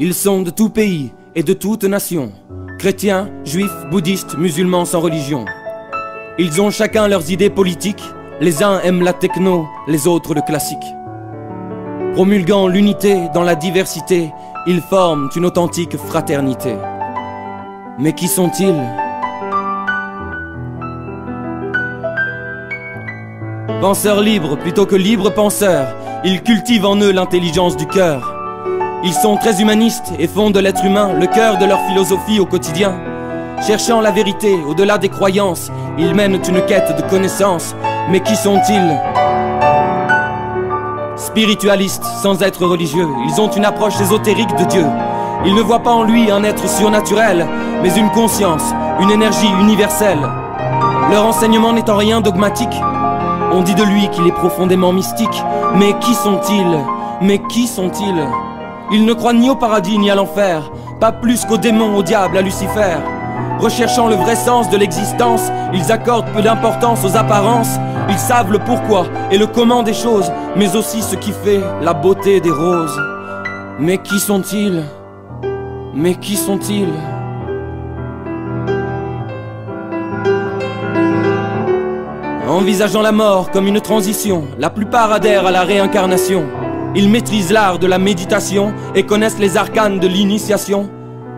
Ils sont de tout pays et de toute nation, chrétiens, juifs, bouddhistes, musulmans sans religion. Ils ont chacun leurs idées politiques, les uns aiment la techno, les autres le classique. Promulguant l'unité dans la diversité, ils forment une authentique fraternité. Mais qui sont-ils? Penseurs libres plutôt que libres penseurs, ils cultivent en eux l'intelligence du cœur. Ils sont très humanistes et font de l'être humain le cœur de leur philosophie au quotidien. Cherchant la vérité au-delà des croyances, ils mènent une quête de connaissances. Mais qui sont-ils? Spiritualistes sans être religieux, ils ont une approche ésotérique de Dieu. Ils ne voient pas en lui un être surnaturel, mais une conscience, une énergie universelle. Leur enseignement n'est en rien dogmatique. On dit de lui qu'il est profondément mystique. Mais qui sont-ils? Mais qui sont-ils? Ils ne croient ni au paradis ni à l'enfer, pas plus qu'aux démons, au diable, à Lucifer. Recherchant le vrai sens de l'existence, ils accordent peu d'importance aux apparences. Ils savent le pourquoi et le comment des choses, mais aussi ce qui fait la beauté des roses. Mais qui sont-ils? Mais qui sont-ils? Envisageant la mort comme une transition, la plupart adhèrent à la réincarnation. Ils maîtrisent l'art de la méditation et connaissent les arcanes de l'initiation.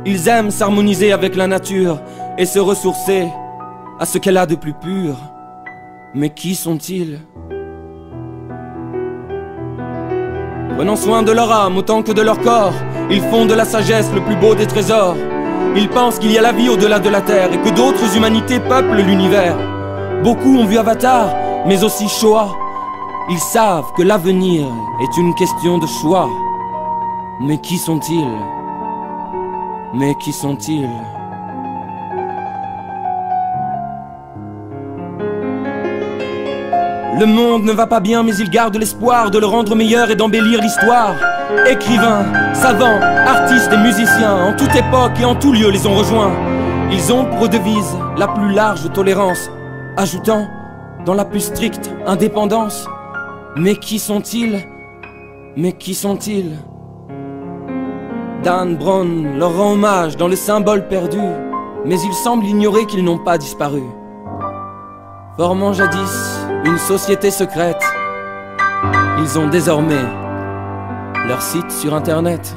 Ils aiment s'harmoniser avec la nature et se ressourcer à ce qu'elle a de plus pur. Mais qui sont-ils? Prenant soin de leur âme autant que de leur corps, ils font de la sagesse le plus beau des trésors. Ils pensent qu'il y a la vie au-delà de la terre et que d'autres humanités peuplent l'univers. Beaucoup ont vu Avatar, mais aussi Shoah. Ils savent que l'avenir est une question de choix. Mais qui sont-ils? Mais qui sont-ils? Le monde ne va pas bien, mais ils gardent l'espoir de le rendre meilleur et d'embellir l'histoire. Écrivains, savants, artistes et musiciens, en toute époque et en tout lieu les ont rejoints. Ils ont pour devise la plus large tolérance, ajoutant dans la plus stricte indépendance. Mais qui sont-ils? Mais qui sont-ils? Dan Brown leur rend hommage dans le symbole perdu, mais il semble ignorer qu'ils n'ont pas disparu. Formant jadis une société secrète, ils ont désormais leur site sur internet.